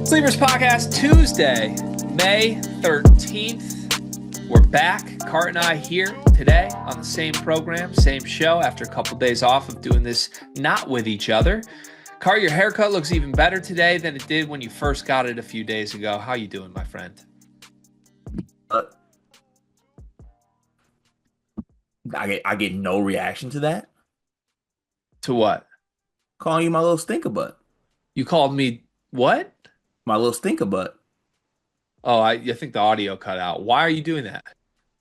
Sleepers Podcast Tuesday, May 13th. We're back. Cart and I here today on the same program, same show after a couple days off of doing this not with each other. Cart, your haircut looks even better today than it did when you first got it a few days ago. How you doing, my friend? Uh, I get no reaction to that. To what? Calling you my little stinker butt. You called me what? My little stinker butt. Oh, I think the audio cut out. Why are you doing that?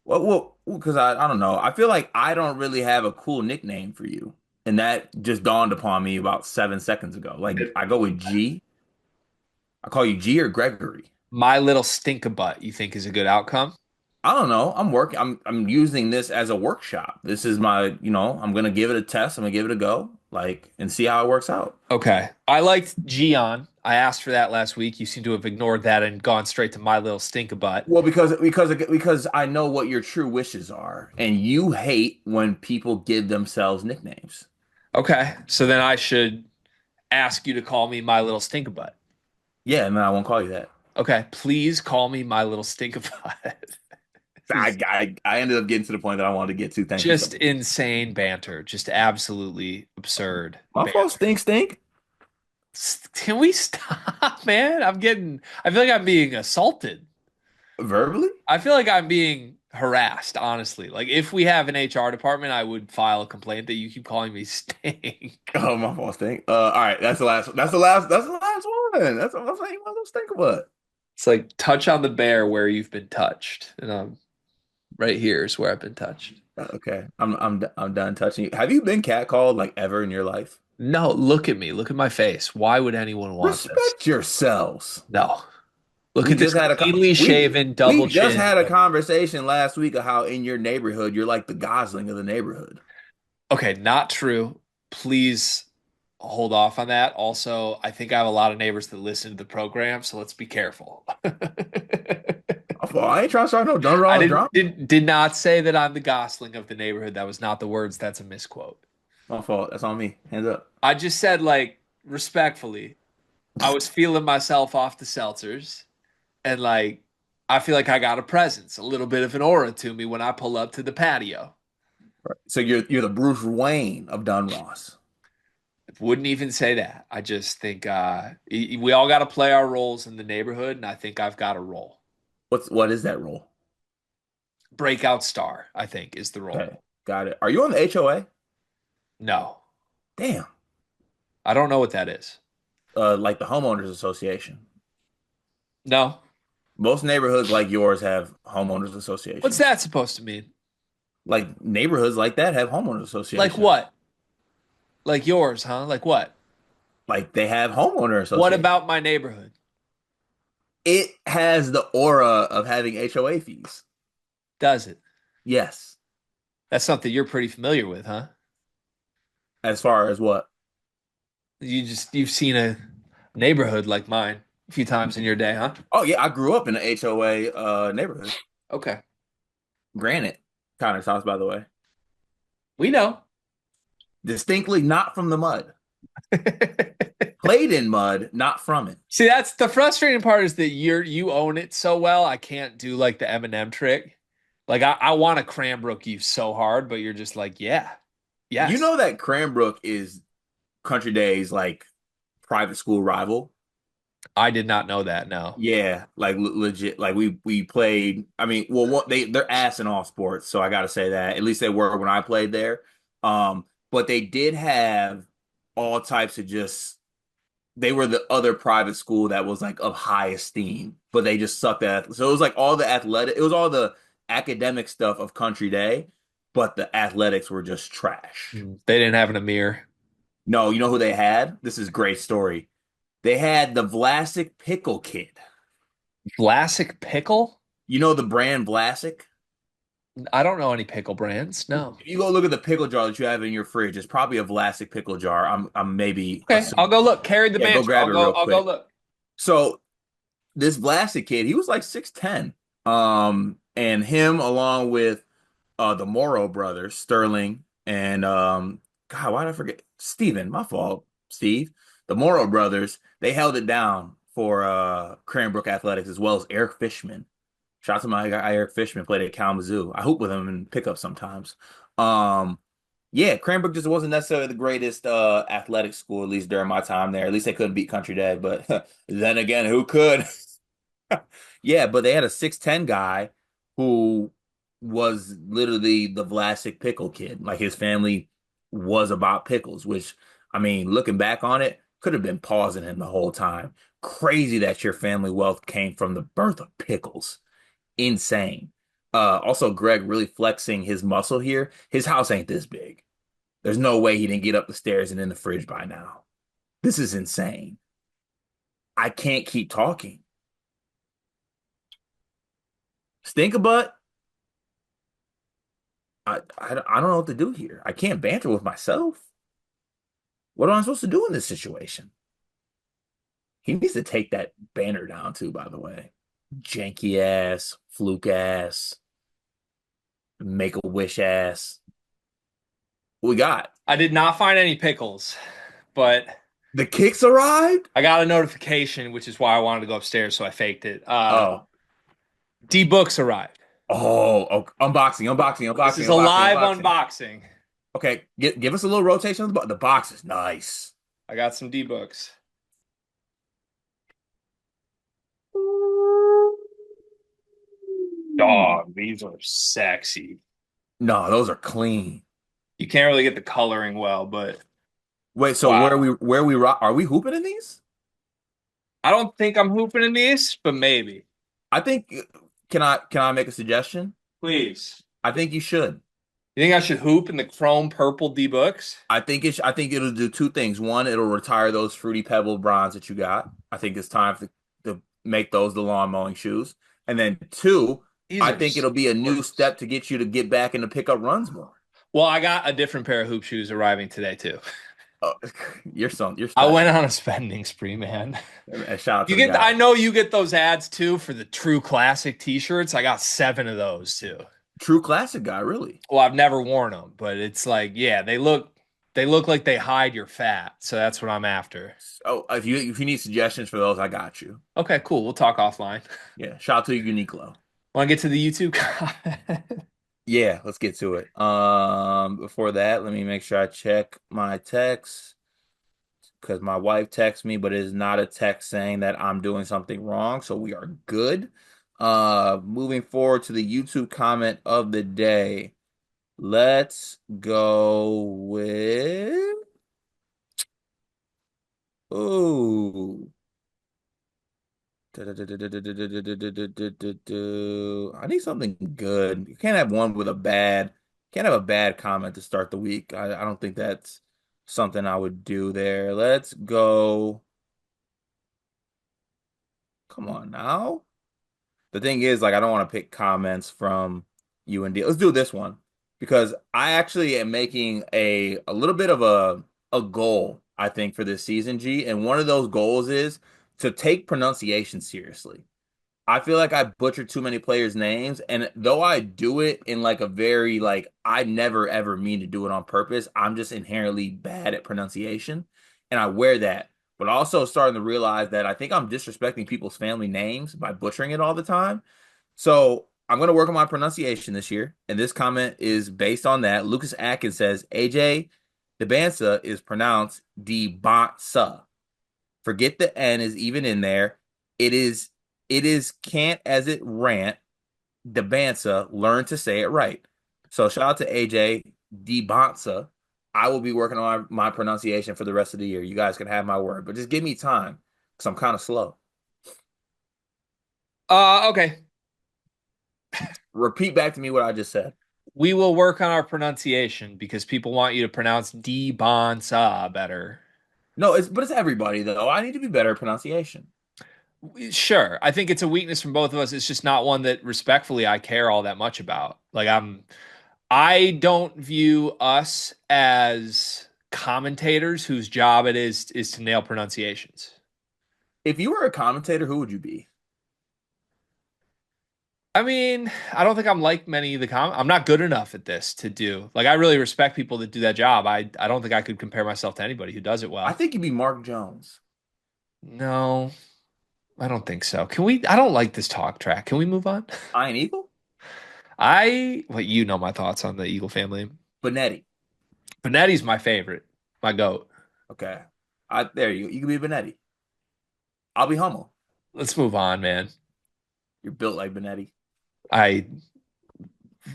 Well, because I don't know. I feel like I don't really have a cool nickname for you. And that just dawned upon me about 7 seconds ago. Like I go with G. I call you G or Gregory. My little stinkabutt, you think is a good outcome? I don't know. I'm using this as a workshop. This is I'm gonna give it a test. I'm gonna give it a go, and see how it works out. Okay. I liked Gian. I asked for that last week. You seem to have ignored that and gone straight to my little stinkabutt. Well, because I know what your true wishes are, and you hate when people give themselves nicknames. Okay. So then I should ask you to call me my little stinkabutt. Yeah, and then I won't call you that. Okay. Please call me my little stinkabutt. I ended up getting to the point that I wanted to get to. Thank you. Just insane banter. Just absolutely absurd. My banter. fault, stink. Can we stop, man? I feel like I'm being assaulted. Verbally? I feel like I'm being harassed, honestly. Like if we have an HR department, I would file a complaint that you keep calling me stink. Oh, my fault, stink. All right, that's the last. That's the last one. That's what I'm saying. My little stink about. It's like touch on the bear where you've been touched. And right here is where I've been touched. Okay, I'm done touching you. Have you been catcalled like ever in your life? No, look at me. Look at my face. Why would anyone want this? Respect yourselves. No. Look We at this just had a cleanly shaven double we just chin. had a conversation last week of how in your neighborhood you're like the Gosling of the neighborhood. Okay, not true. Please hold off on that. Also, I think I have a lot of neighbors that listen to the program, so let's be careful. I ain't trying to start no done I wrong drama. did not say that I'm the Gosling of the neighborhood. That was not the words. That's a misquote. My fault. That's on me. Hands up. I just said, like, respectfully, I was feeling myself off the seltzers, and like, I feel like I got a presence, a little bit of an aura to me when I pull up to the patio. Right. So you're the Bruce Wayne of Dunross. Wouldn't even say that. I just think we all got to play our roles in the neighborhood, and I think I've got a role. What is that role? Breakout star, I think, is the role. Okay, got it. Are you on the HOA? No, Damn. I don't know what that is. Like the homeowners association. No. Most neighborhoods like yours have homeowners associations. What's that supposed to mean? Like neighborhoods like that have homeowners associations. Like what? Like yours, huh? Like what? Like they have homeowner associations. What about my neighborhood? It has the aura of having HOA fees. Does it? Yes. That's something you're pretty familiar with, huh? As far as what? You've seen a neighborhood like mine a few times in your day, huh? Oh yeah, I grew up in an HOA neighborhood. Okay. Granite countertops, by the way. We know. Distinctly not from the mud. Played in mud, not from it. See, that's the frustrating part is that you own it so well. I can't do like the Eminem trick. Like I want to Cranbrook you so hard, but you're just like, yeah, yes. You know that Cranbrook is Country Day's like private school rival. I did not know that. No. Yeah, like legit. Like we played. I mean, well, they're ass in all sports, so I got to say that. At least they were when I played there. But they did have all types of just. They were the other private school that was like of high esteem, but they just sucked at. So it was like all the athletic. It was all the academic stuff of Country Day, but the athletics were just trash. They didn't have an Amir. No, you know who they had? This is a great story. They had the Vlasic Pickle Kid. Vlasic pickle? You know the brand Vlasic? I don't know any pickle brands. No. If you go look at the pickle jar that you have in your fridge, it's probably a Vlasic pickle jar. I'm maybe Okay, assuming. I'll go look. Carry the Yeah, man. go grab it real I'll go quick. look. So this Vlasic kid, he was like 6'10". And him along with the Morrow brothers, Sterling And God, why did I forget? Steven, my fault. Steve. The Morrow brothers, they held it down for Cranbrook Athletics as well as Eric Fishman. Shout out to my guy Eric Fishman, played at Kalamazoo. I hoop with him in pickup sometimes. Um, yeah, Cranbrook just wasn't necessarily the greatest athletic school, at least during my time there. At least they couldn't beat Country Day, but then again, who could? Yeah, but they had a 6'10" guy who was literally the Vlasic pickle kid. Like his family was about pickles, which I mean, looking back on it, could have been pausing him the whole time. Crazy that your family wealth came from the birth of pickles. Insane. Also Greg really flexing his muscle here. His house ain't this big. There's no way he didn't get up the stairs and in the fridge by now. This is insane. I can't keep talking. Stinkabutt, I don't know what to do here. I can't banter with myself. What am I supposed to do in this situation? He needs to take that banner down too, by the way. Janky ass, fluke ass, make a wish ass. What we got? I did not find any pickles, but The kicks arrived? I got a notification, which is why I wanted to go upstairs, so I faked it. Oh. D Books arrived. Oh, unboxing, unboxing, This unboxing, is a unboxing, live unboxing. unboxing. Okay, give us a little rotation on the box is nice. I got some D Books. Dog, these are sexy. No, those are clean. You can't really get the coloring well, but Wait, so wow. are we hooping in these? I don't think I'm hooping in these, but maybe. I think can I make a suggestion? Please. I think you should. You think I should hoop in the chrome purple D Books? I think it'll do two things. One, it'll retire those fruity pebble bronze that you got. I think it's time to make those the lawn mowing shoes. And then two, These I are think it'll be a new gorgeous. step to get you to get back into pickup runs more. Well, I got a different pair of hoop shoes arriving today too. Oh, you're I went special. on a spending spree, man. And shout out to You the get guy. I know you get those ads too for the True Classic t-shirts. I got 7 of those too. True classic guy, really. Well, I've never worn them, but it's like, yeah, they look like they hide your fat. So that's what I'm after. Oh, if you need suggestions for those, I got you. Okay, cool. We'll talk offline. Yeah, shout out to Uniqlo. Want to get to the YouTube comment? Yeah, let's get to it. Before that, let me make sure I check my text because my wife texts me, but it is not a text saying that I'm doing something wrong, so we are good. Moving forward to the YouTube comment of the day. Let's go with ooh. I need something good. You can't have one with a bad, can't have a bad comment to start the week. I don't think that's something I would do there. Let's go. Come on now. The thing is, like, I don't want to pick comments from UND. Let's do this one because I actually am making a little bit of a goal, I think, for this season, G. And one of those goals is to take pronunciation seriously. I feel like I butcher too many players' names, and though I do it in like a very like I never ever mean to do it on purpose, I'm just inherently bad at pronunciation, and I wear that. But also starting to realize that I think I'm disrespecting people's family names by butchering it all the time. So I'm going to work on my pronunciation this year, and this comment is based on that. Lucas Atkins says AJ Debansa is pronounced Debansa. Forget the N is even in there. It is can't as it rant. Debansa, learn to say it right. So shout out to AJ Debansa. I will be working on my pronunciation for the rest of the year. You guys can have my word, but just give me time because I'm kind of slow. Okay. Repeat back to me what I just said. We will work on our pronunciation because people want you to pronounce D Bon Sa better. No, it's everybody though. I need to be better at pronunciation. Sure. I think it's a weakness from both of us. It's just not one that respectfully I care all that much about. I don't view us as commentators whose job it is to nail pronunciations. If you were a commentator, who would you be? I mean, I don't think I'm like many of the I'm not good enough at this to do. Like I really respect people that do that job. I don't think I could compare myself to anybody who does it I well. think you'd be Mark Jones. No, I don't think so. Can we I don't like this talk track. Can we move on? Iron Eagle? Well, you know my thoughts on the Eagle family. Benetti. Benetti's my favorite. My goat. Okay. There you go. You can be Benetti. I'll be Hummel. Let's move on, man. You're built like Benetti. I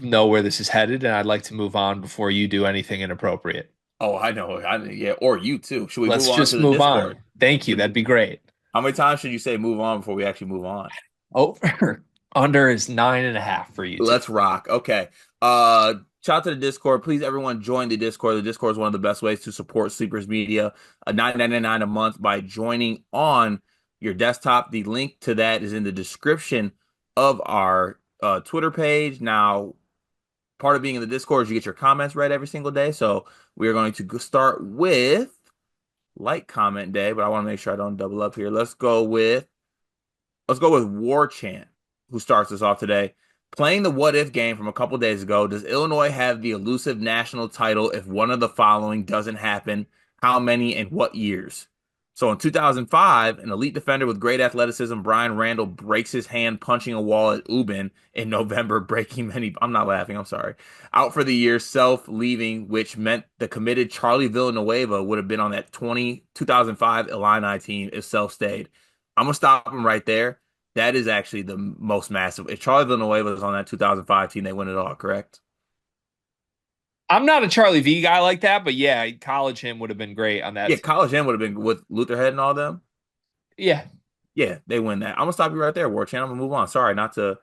know where this is headed and I'd like to move on before you do anything inappropriate. Oh, I know. Yeah, or you too. Should we move Let's on to just the move Discord? on. Thank you. Should That'd we, be great. how many times should you say move on before we actually move on? Over under is 9.5 for you two. Let's rock. Okay. Shout out to the Discord. Please, everyone, join the Discord. The Discord is one of the best ways to support Sleepers Media. $9.99 a month by joining on your desktop. The link to that is in the description of our Twitter page. Now, part of being in the Discord is you get your comments read every single day. So we are going to start with like comment day, but I want to make sure I don't double up here. Let's go with War Chant, who starts us off today. Playing the what if game from a couple days ago, does Illinois have the elusive national title if one of the following doesn't happen? How many and what years? So in 2005, an elite defender with great athleticism, Brian Randall, breaks his hand punching a wall at Ubin in November, breaking many. I'm not laughing, I'm sorry. Out for the year, self leaving, which meant the committed Charlie Villanueva would have been on that 2005 Illini team if self stayed. I'm going to stop him right there. That is actually the most massive. If Charlie Villanueva was on that 2005 team, they win it all, correct? I'm not a Charlie V guy like that, but yeah, college him would have been great on Yeah, that. College End would have been with Luther Head and all them. Yeah. Yeah, they win that. I'm gonna stop you right there, War Channel. I'm gonna move on. Sorry, not to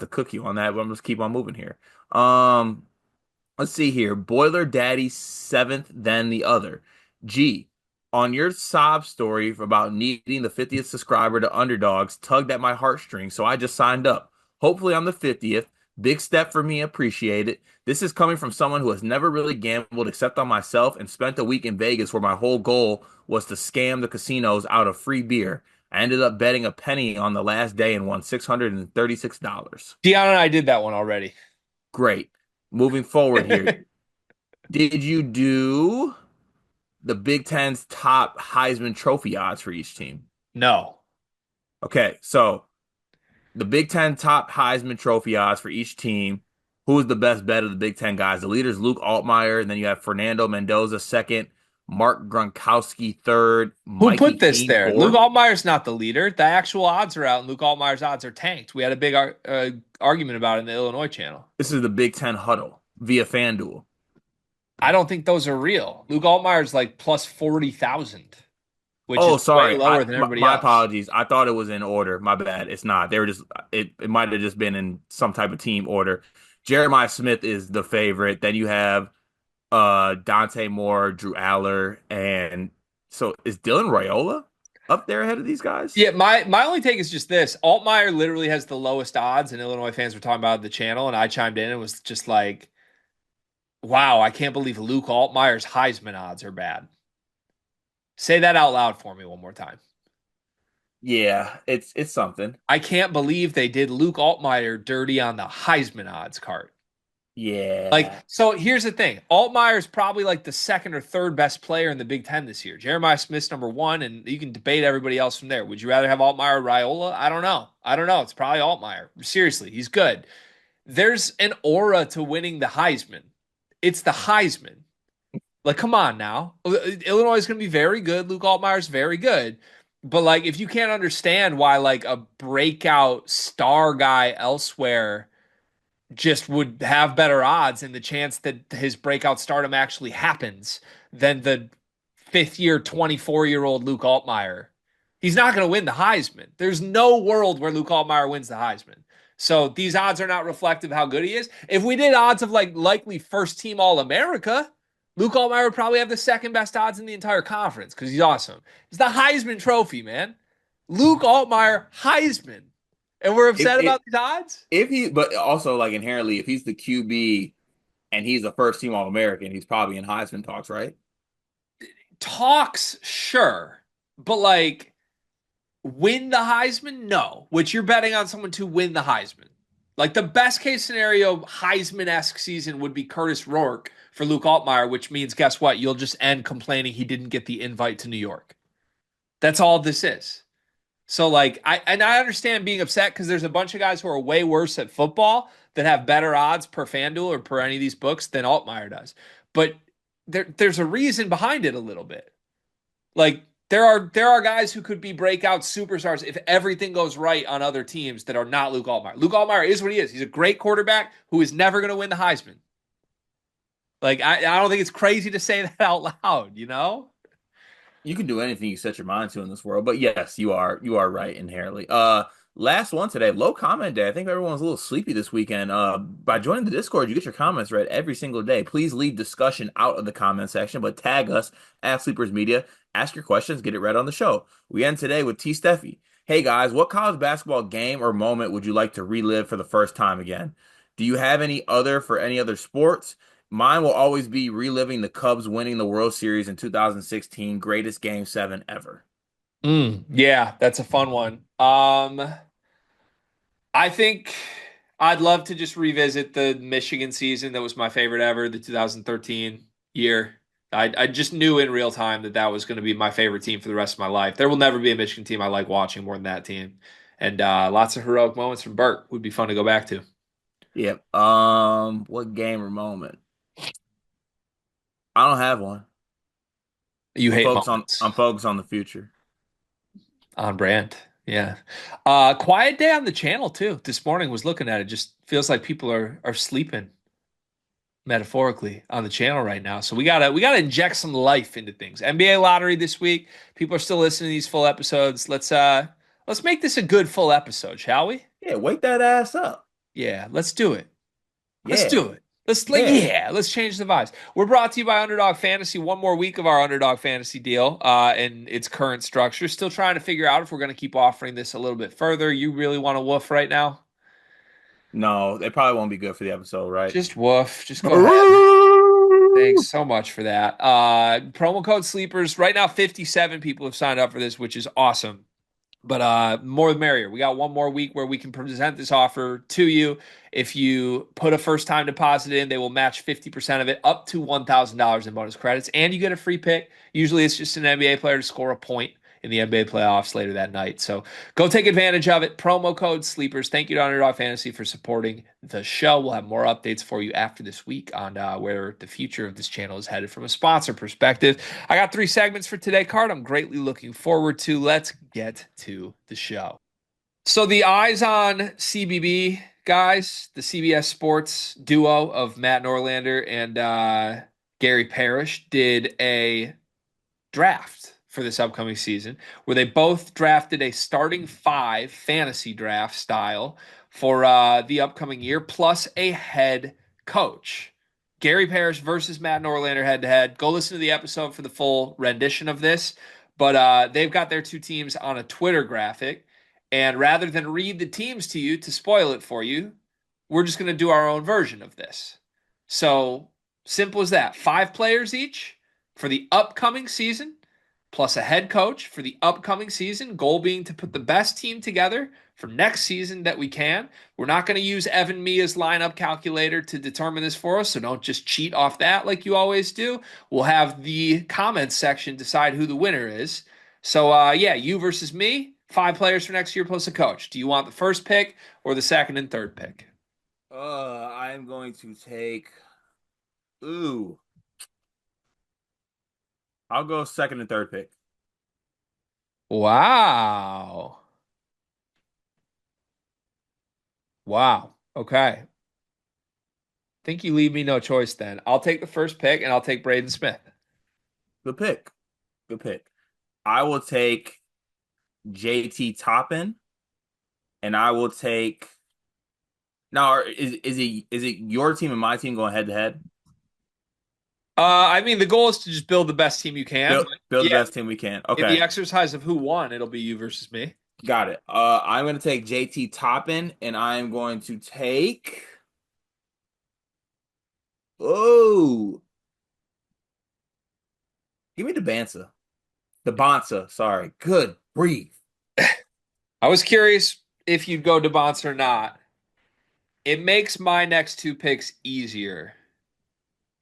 cook you on that, but I'm just keep on moving here. Um, let's see here. Boiler Daddy seventh, then the other. G, on your sob story about needing the 50th subscriber to Underdogs tugged at my heartstrings, so I just signed up. Hopefully, I'm the 50th. Big step for me, appreciate it. This is coming from someone who has never really gambled except on myself and spent a week in Vegas where my whole goal was to scam the casinos out of free beer. I ended up betting a penny on the last day and won $636. Dion and I did that one already. Great. Moving forward here. Did you do the Big Ten's top Heisman Trophy odds for each team? No. Okay, so the Big Ten top Heisman Trophy odds for each team. Who is the best bet of the Big Ten guys? The leader is Luke Altmaier, and then you have Fernando Mendoza second, Mark Gronkowski third, Who Mikey put this Keene there? Luke fourth. Altmaier's not the leader. The actual odds are out, and Luke Altmaier's odds are tanked. We had a big argument about it in the Illinois channel. This is the Big Ten huddle via FanDuel. I don't think those are real. Luke Altmaier's like plus 40,000, which Oh, is way sorry. lower than everybody My else. apologies. I thought it was in order. My bad. It's not. They were just it might have just been in some type of team order. Jeremiah Smith is the favorite. Then you have Dante Moore, Drew Aller, and so is Dylan Raiola up there ahead of these guys? Yeah, my only take is just this. Altmaier literally has the lowest odds, and Illinois fans were talking about the channel, and I chimed in and was just like, wow, I can't believe Luke Altmaier's Heisman odds are bad. Say that out loud for me one more time. Yeah, it's something. I can't believe they did Luke Altmaier dirty on the Heisman odds card. Like, Yeah. so here's the thing. Altmaier's probably like the second or third best player in the Big Ten this year. Jeremiah Smith's number one, and you can debate everybody else from there. Would you rather have Altmaier or Raiola? I don't know. I don't know. It's probably Altmaier. Seriously, he's good. There's an aura to winning the Heisman. It's the Heisman. Like, come on now. Illinois is going to be very good. Luke Altmaier's very good. But, like, if you can't understand why, like, a breakout star guy elsewhere just would have better odds and the chance that his breakout stardom actually happens than the fifth year, 24-year-old Luke Altmaier. He's not going to win the Heisman. There's no world where Luke Altmaier wins the Heisman. So these odds are not reflective of how good he is. If we did odds of like likely first team All America, Luke Altmaier would probably have the second best odds in the entire conference because he's awesome. It's the Heisman Trophy, man. Luke Altmaier, Heisman. And we're If upset it about these odds? but also like inherently, if he's the QB and he's a first team All American, he's probably in Heisman talks, right? Talks, sure. But like win the Heisman? No. Which you're betting on someone to win the Heisman. Like the best case scenario Heisman-esque season would be Curtis Rourke for Luke Altmaier, which means guess what? You'll just end complaining he didn't get the invite to New York. That's all this is. So like I understand being upset because there's a bunch of guys who are way worse at football that have better odds per FanDuel or per any of these books than Altmaier does. But there's a reason behind it a little bit. Like there are guys who could be breakout superstars if everything goes right on other teams that are not Luke Altmaier. Luke Altmaier is what he is. He's a great quarterback who is never going to win the Heisman. Like I don't think it's crazy to say that out loud, you know? You can do anything you set your mind to in this world, but yes, you are right inherently. Last one today, low comment day. I think everyone's a little sleepy this weekend. By joining the Discord, you get your comments read every single day. Please leave discussion out of the comment section, but tag us at Sleepers Media. Ask your questions, get it read on the show. We end today with T. Steffi. Hey guys, what college basketball game or moment would you like to relive for the first time again? Do you have any other for any other sports? Mine will always be reliving the Cubs winning the World Series in 2016, greatest game seven ever. Yeah, that's a fun one. I think I'd love to just revisit the Michigan season that was my favorite ever, the 2013 year. I just knew in real time that that was going to be my favorite team for the rest of my life. There will never be a Michigan team I like watching more than that team. And lots of heroic moments from Burt would be fun to go back to. Yep. What game or moment? I don't have one. You I'm hate focused on moments. I'm focused on the future. On brand. Yeah. Quiet day on the channel too. This morning was looking at it. Just feels like people are sleeping metaphorically on the channel right now. So we gotta inject some life into things. NBA lottery this week. People are still listening to these full episodes. Let's make this a good full episode, shall we? Yeah, wake that ass up. Yeah, let's do it. Let's Yeah, do it. yeah. Let's change the vibes. We're brought to you by Underdog Fantasy. One more week of our Underdog Fantasy deal in its current structure. Still trying to figure out if we're going to keep offering this a little bit further. You really want to woof right now? No, they probably won't be good for the episode, right? Just woof. Just go ahead. Thanks so much for that. Promo code Sleepers. Right now, 57 people have signed up for this, which is awesome. But more the merrier. We got one more week where we can present this offer to you. If you put a first time deposit in, they will match 50% of it up to $1,000 in bonus credits. And you get a free pick. Usually it's just an NBA player to score a point in the NBA playoffs later that night. So go take advantage of it. Promo code Sleepers. Thank you to Underdog Fantasy for supporting the show. We'll have more updates for you after this week on where the future of this channel is headed from a sponsor perspective. I got 3 segments for today, Card. I'm greatly looking forward to. Let's get to the show. So the Eyes on CBB guys, the CBS Sports duo of Matt Norlander and Gary Parrish did a draft for this upcoming season where they both drafted a starting 5 fantasy draft style for the upcoming year plus a head coach. Gary Parrish versus Matt Norlander head to head. Go listen to the episode for the full rendition of this. But they've got their 2 teams on a Twitter graphic. And rather than read the teams to you to spoil it for you, we're just going to do our own version of this. So simple as that. 5 players each for the upcoming season, plus a head coach for the upcoming season. Goal being to put the best team together for next season that we can. We're not going to use Evan Mia's lineup calculator to determine this for us, so don't just cheat off that like you always do. We'll have the comments section decide who the winner is. So, yeah, you versus me, 5 players for next year plus a coach. Do you want the first pick or the second and third pick? I am going to take. Ooh, I'll go second and third pick. Wow. Wow. Okay. Think you leave me no choice then. I'll take the first pick and I'll take Braden Smith. Good pick. Good pick. I will take JT Toppin, and I will take. Now, is it your team and my team going head to head? I mean, the goal is to just build the best team you can. Build But build the yeah, best team we can. in the Okay, exercise of who won, it'll be you versus me. got it. I'm going to take JT Toppin, and I'm going to take. Oh, give me the Bansa. The Bonsa, sorry. Good grief. I was curious if you'd go DeBonce or not. It makes my next two picks easier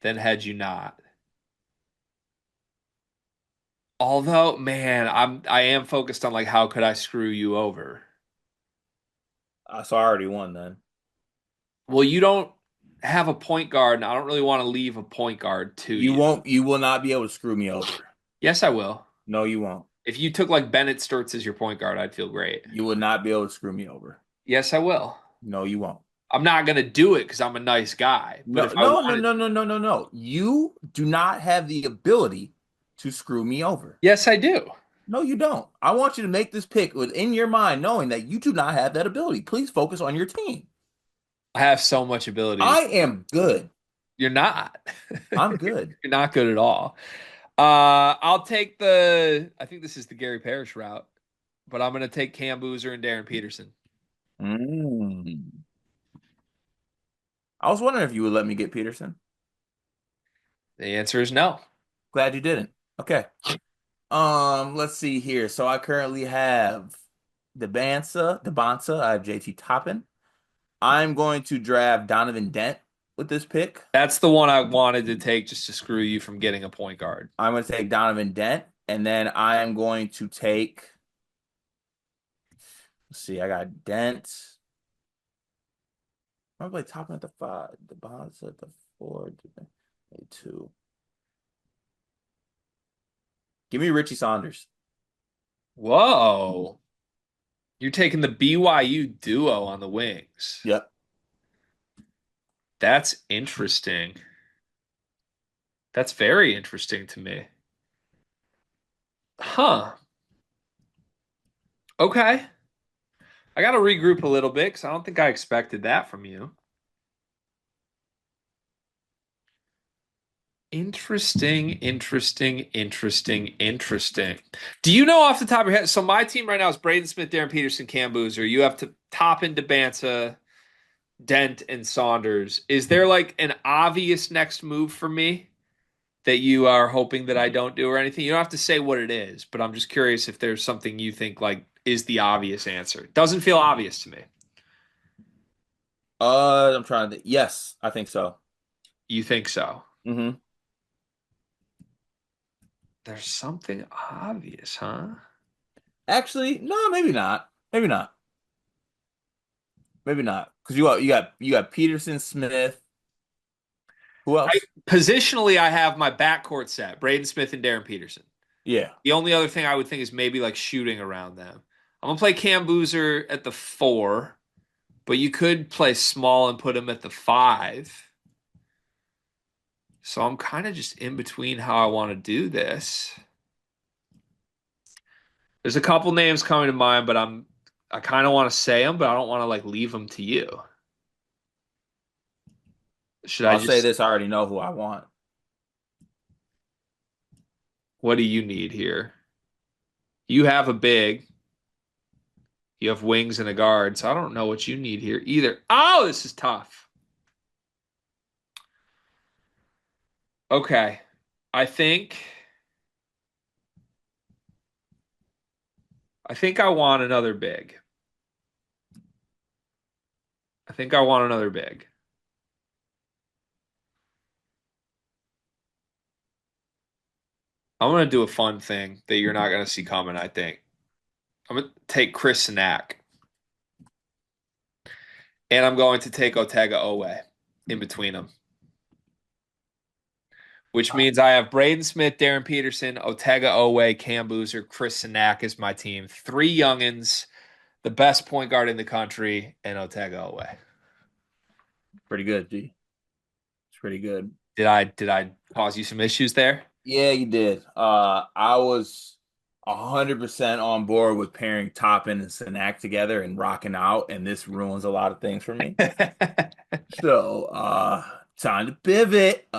than had you not. Although, man, I am focused on like how could I screw you over? So I already won then. Well, you don't have a point guard, and I don't really want to leave a point guard to You you. won't. You will not be able to screw me over. Yes, I will. No, you won't. If you took like Bennett Sturts as your point guard, I'd feel great. You will not be able to screw me over. Yes, I will. No, you won't. I'm not gonna do it because I'm a nice guy. But No, if I no, no, wanted, no, no, no, no, no. You do not have the ability to screw me over. yes, I do. No, you don't. I want you to make this pick within your mind, knowing that you do not have that ability. Please focus on your team. I have so much ability. I am good. You're not. I'm good. You're not good at all. I'll take I think this is the Gary Parrish route, but I'm gonna take Cam Boozer and Darren Peterson. Mm. I was wondering if you would let me get Peterson. The answer is no. Glad you didn't. Okay. Let's see here. So I currently have the Bonsa. I have JT Toppin. I'm going to draft Donovan Dent with this pick. That's the one I wanted to take just to screw you from getting a point guard. I'm going to take Donovan Dent, and then I am going to take. Let's see. I got Dent. I'm going to play Toppin at the 5, the Bonsa at the 4, the 2. Give me Richie Saunders. Whoa. You're taking the BYU duo on the wings. Yep. That's interesting. That's very interesting to me. Huh. Okay. I got to regroup a little bit because I don't think I expected that from you. Interesting, interesting, interesting, interesting. Do you know off the top of your head? So my team right now is Braden Smith, Darren Peterson, Cam Boozer. You have to top into Bansa, Dent, and Saunders. Is there like an obvious next move for me that you are hoping that I don't do or anything? You don't have to say what it is, but I'm just curious if there's something you think like is the obvious answer. Doesn't feel obvious to me. I'm trying to. Yes, I think so. You think so? Mm-hmm. There's something obvious, huh? Actually, no, maybe not. Maybe not. Maybe not. Because you got Peterson, Smith. Who I else? positionally I have my backcourt set, Braden Smith and Darren Peterson. Yeah. The only other thing I would think is maybe like shooting around them. I'm gonna play Cam Boozer at the 4, but you could play small and put him at the 5. So I'm kind of just in between how I want to do this. There's a couple names coming to mind, but I kind of want to say them, but I don't want to like leave them to you. Should I I'll say just? this. I already know who I want. What do you need here? You have a big. You have wings and a guard, so I don't know what you need here either. Oh, this is tough. Okay. I think I think I want another big. I think I want another big. I'm gonna do a fun thing that you're not gonna see coming, I think. I'm gonna take Chris Snack, and I'm going to take Otega Owe in between them, which means I have Braden Smith, Darren Peterson, Otega Owe, Cam Boozer, Chris Snack is my team. 3 youngins, the best point guard in the country, and Otega Owe. Pretty good, G. It's pretty good. Did I cause you some issues there? Yeah, you did. I was 100% on board with pairing Toppin and Sanak together and rocking out, and this ruins a lot of things for me. So, time to pivot.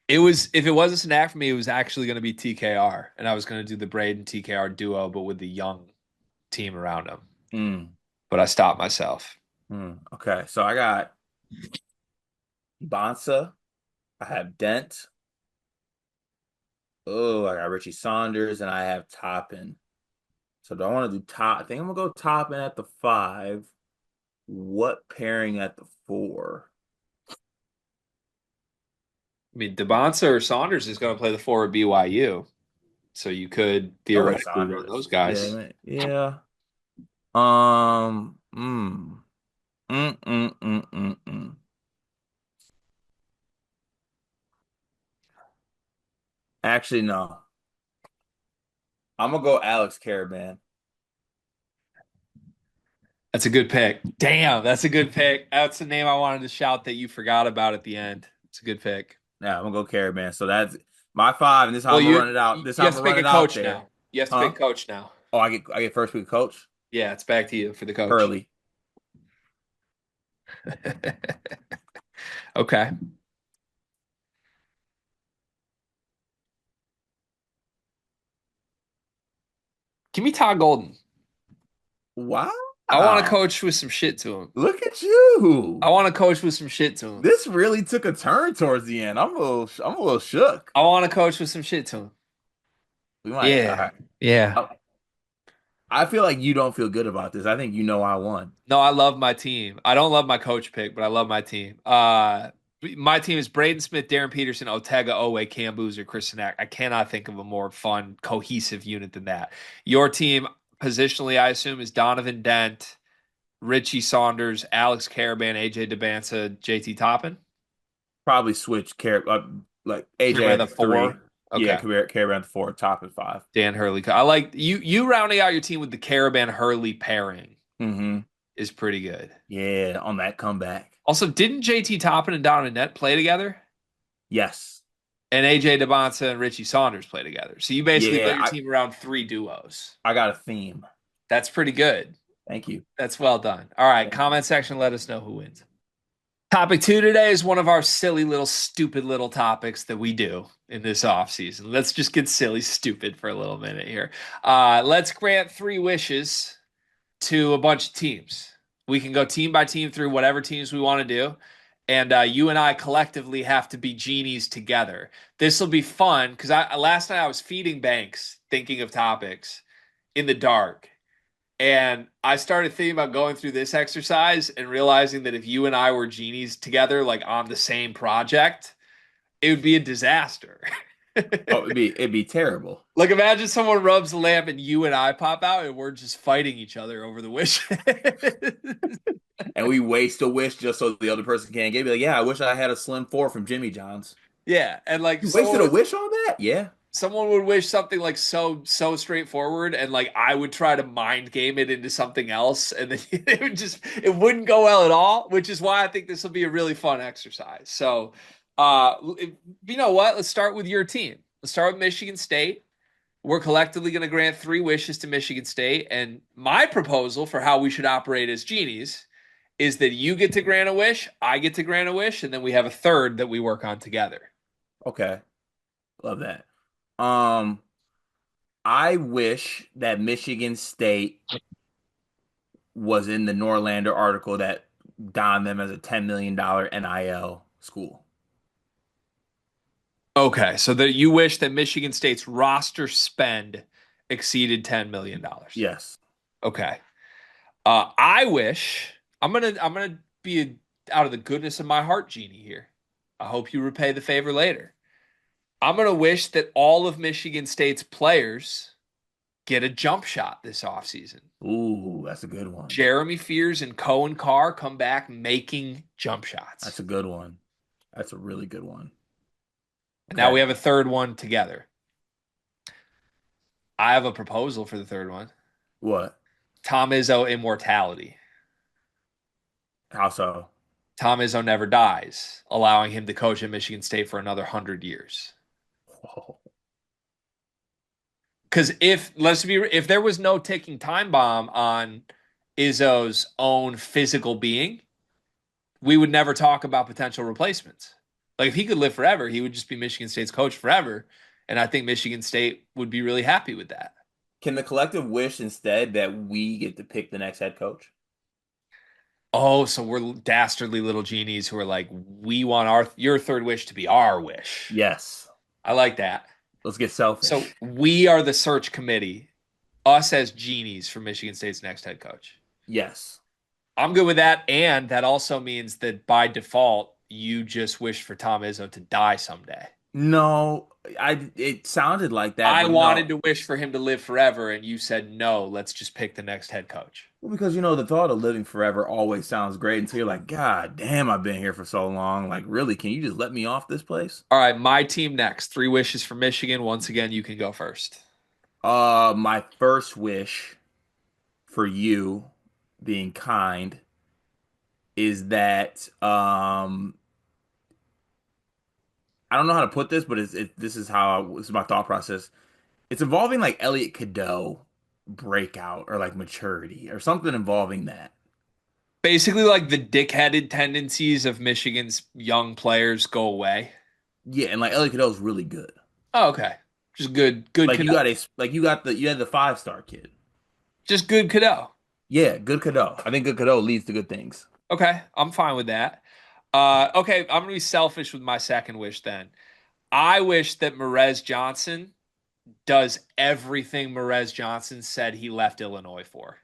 It was if it was a snack for me, it was actually going to be TKR, and I was going to do the Braden TKR duo, but with the young team around him. Mm, But I stopped myself. okay, so I got Bonsa. I have Dent. Oh, I got Richie Saunders, and I have Toppin. So do I want to do top? I think I'm gonna go Toppin at the 5. What pairing at the four? I mean, DeBonsa or Saunders is going to play the four at BYU, so you could Oh wait, theoretically run those Saunders. Yeah, guys. man. Yeah. Um. Mm, mm, mm, mm, mm, mm. Actually, no. I'm gonna go Alex Caravan. That's a good pick. Damn, that's a good pick. That's the name I wanted to shout that you forgot about at the end. It's a good pick. Yeah, I'm gonna go Caravan. So that's my five, and this is how Well, I'm gonna you run it out. you This is how I'm have to gonna pick run a it out coach there. now. You have to Huh? pick coach now. Oh, I get first pick coach. Yeah, it's back to you for the coach. Hurley. Okay. Give me Todd Golden. I want to Wow. coach with some shit to him. Look at you. I want to coach with some shit to him. This really took a turn towards the end. I'm a little shook. I want to coach with some shit to him. We might. All Yeah. right. Yeah. I feel like you don't feel good about this. I think you know I won. No, I love my team. I don't love my coach pick, but I love my team. My team is Braden Smith, Darren Peterson, Otega, Owe, Cam Boozer, Chris Sinak. I cannot think of a more fun, cohesive unit than that. Your team, positionally, I assume, is Donovan Dent, Richie Saunders, Alex Caravan, AJ DeBansa, JT Toppin. Probably switch like AJ Caravan at the the three. four. Yeah, Okay. Caravan at the four, top at five. Dan Hurley. I like you rounding out your team with the Caravan Hurley pairing Mm-hmm. is pretty good. Yeah, on that comeback. Also, didn't JT Toppin and Donovan Dent play together? Yes. And AJ DeBonsa and Richie Saunders play together. So you basically built Yeah, your team around three duos. I got a theme. That's pretty good. Thank you. That's well done. All right, Thank you. comment section, let us know who wins. Topic two today is one of our silly little stupid little topics that we do in this off season. Let's just get silly stupid for a little minute here. Let's grant three wishes to a bunch of teams. We can go team by team through whatever teams we want to do. And you and I collectively have to be genies together. This will be fun because last night I was feeding Banks thinking of topics in the dark. And I started thinking about going through this exercise and realizing that if you and I were genies together, like on the same project, it would be a disaster. Oh, it'd be terrible. Like imagine someone rubs a lamp and you and I pop out and we're just fighting each other over the wish. And we waste a wish just so the other person can't get. Be like, yeah, I wish I had a Slim 4 from Jimmy John's. Yeah, and like You wasted a wish on that? Yeah. someone would wish something like so straightforward and like I would try to mind game it into something else and then it wouldn't go well at all, which is why I think this will be a really fun exercise. So, you know what? Let's start with your team. Let's start with Michigan State. We're collectively going to grant three wishes to Michigan State, and my proposal for how we should operate as genies is that you get to grant a wish, I get to grant a wish, and then we have a third that we work on together. Okay. Love that. Um, I wish that Michigan State was in the Norlander article that donned them as a $10 million NIL school. Okay, so that you wish that Michigan State's roster spend exceeded $10 million. Yes. Okay. I wish I'm gonna be out of the goodness of my heart, genie here. I hope you repay the favor later. I'm gonna wish that all of Michigan State's players get a jump shot this offseason. Ooh, that's a good one. Jeremy Fears and Cohen Carr come back making jump That's shots. a good one. That's a really good one. And now Okay. we have a third one together. I have a proposal for the third one. What? Tom Izzo immortality. How so? Tom Izzo never dies, allowing him to coach at Michigan State for another 100 years. Whoa. Because if there was no ticking time bomb on Izzo's own physical being, we would never talk about potential replacements. Like if he could live forever, he would just be Michigan State's coach forever. And I think Michigan State would be really happy with that. Can the collective wish instead that we get to pick the next head coach? Oh, so we're dastardly little genies who are like, we want your third wish to be our wish. Yes. I like that. Let's get So selfish. we are the search committee, us as genies for Michigan State's next head coach. Yes. I'm good with that. And that also means that by default, you just wish for Tom Izzo to die someday. No, it sounded like that, I but wanted no. to wish for him to live forever, and you said no, let's just pick the next head coach. Well, because the thought of living forever always sounds great until you're like, God damn, I've been here for so long. Like, really, can you just let me off this place? All right, my team next. Three wishes for Michigan. Once again, you can go first. My first wish for you, being kind, is that I don't know how to put this, but this is this is my thought process. It's involving like Elliot Cadeau breakout or like maturity or something involving that. Basically, like the dickheaded tendencies of Michigan's young players go away. Yeah, and like Elliot Cadeau's really good. Oh, okay. Just good Like Cadeau. you had the 5-star kid. Just good Cadeau. Yeah, good Cadeau. I think good Cadeau leads to good things. Okay, I'm fine with that. Okay, I'm gonna be selfish with my second wish then. I wish that Merez Johnson does everything Merez Johnson said he left Illinois for.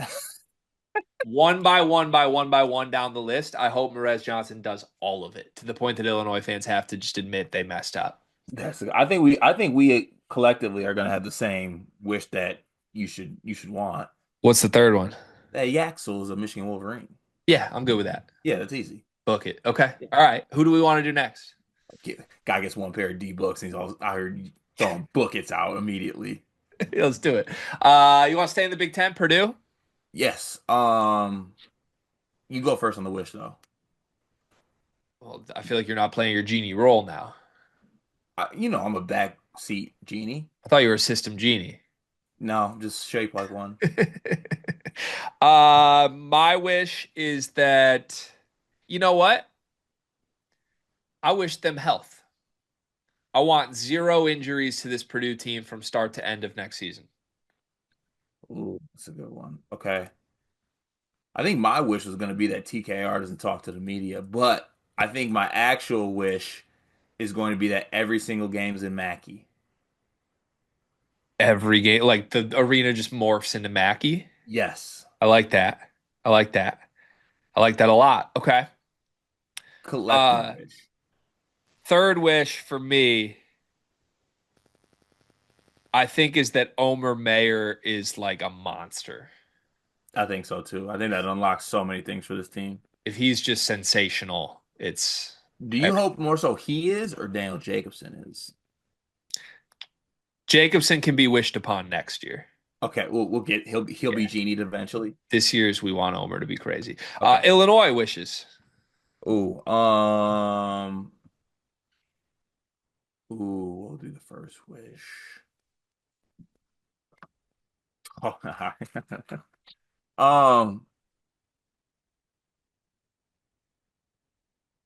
One by one by one by one down the list. I hope Merez Johnson does all of it to the point that Illinois fans have to just admit they messed up. I think we collectively are gonna have the same wish that you should want. What's the third one? That Yaxel is a Michigan Wolverine. Yeah, I'm good with that. Yeah, that's easy. Book it. Okay. Yeah. All right. Who do we want to do next? Guy gets one pair of D books and he's all I heard throwing buckets out immediately. Let's do it. You want to stay in the Big Ten, Purdue? Yes. You go first on the wish though. Well, I feel like you're not playing your genie role now. I'm a back seat genie. I thought you were a system genie. No, just shaped like one. My wish is that, you know what? I wish them health. I want zero injuries to this Purdue team from start to end of next season. Ooh, that's a good one. Okay. I think my wish was going to be that TKR doesn't talk to the media, but I think my actual wish is going to be that every single game is in Mackey. Every game, like the arena just morphs into Mackey. Yes. I like that. I like that. I like that a lot. Okay. Collective Uh, wish. Third wish for me, I think, is that Omer Mayer is like a monster. I think so too. I think that unlocks so many things for this team. If he's just sensational, it's Do you hope more so he is or Daniel Jacobson is? Jacobson can be wished upon next year. Okay, we'll get he'll be Yeah. genied eventually. This year's we want Omer to be crazy. Okay. Illinois wishes. Ooh, we'll do the first wish. Um,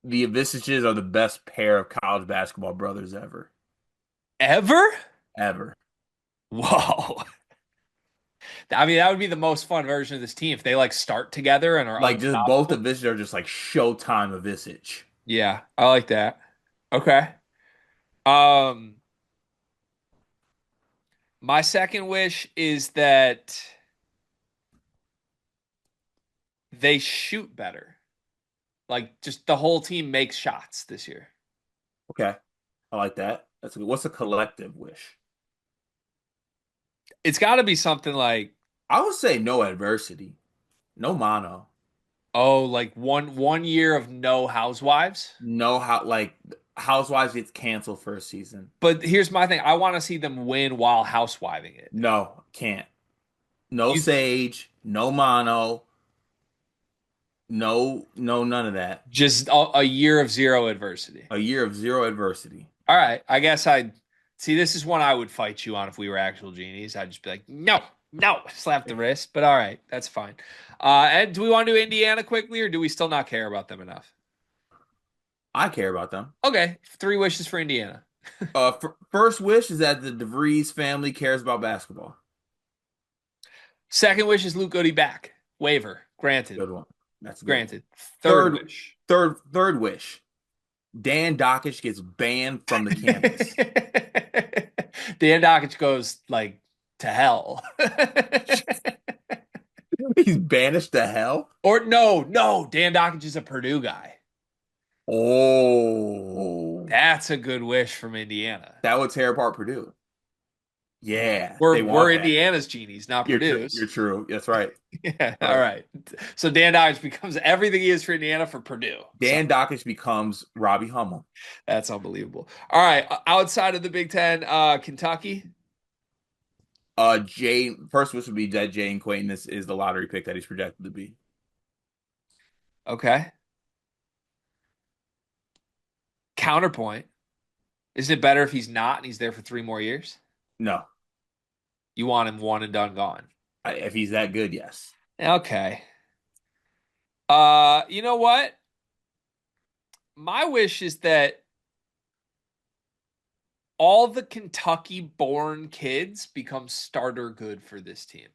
the Avisages are the best pair of college basketball brothers ever. Ever? Ever. Whoa. I mean, that would be the most fun version of this team if they like start together and are Like just both unstoppable. Avisages are just like Showtime Avisage. Yeah, I like that. Okay. Um, my second wish is that they shoot better. Like just the whole team makes shots this year. Okay. I like that. That's good. What's a collective wish? It's got to be something like, I would say no adversity. No mono. oh, like one year of no housewives. No how like Housewives gets canceled for a season. But here's my thing. I want to see them win while housewiving it. No, can't. No You Sage, no mono, no none of that. just a year of zero adversity. A year of zero adversity. All right. I guess I'd see this is one I would fight you on if we were actual genies. I'd just be like, no, no, slap the wrist. But all right, that's fine. And do we want to do Indiana quickly or do we still not care about them enough? I care about them. Okay, three wishes for Indiana. First wish is that the DeVries family cares about basketball. Second wish is Luke Goody back. Waiver. Granted. Good one. That's a good one. Granted. Third wish. Third wish. Dan Dockich gets banned from the campus. Dan Dockich goes like to hell. He's banished to hell. Or no, Dan Dockich is a Purdue guy. Oh, That's a good wish from Indiana. that would tear apart Purdue. Yeah, they We're want that. Indiana's genies, not You're Purdue's. true. That's right. Yeah, all Right. right. So Dan Dockich becomes everything he is for Indiana for Purdue. So Dan Dockich becomes Robbie Hummel. that's unbelievable. All right, outside of the Big Ten, Kentucky. Jane first wish would be that Jane Quain is the lottery pick that he's projected to be. Okay. Counterpoint. Isn't it better if he's not and he's there for 3 more years? No, You want him one and done gone. if he's that good, yes. Okay. You know what? My wish is that all the Kentucky born kids become starter good for this team,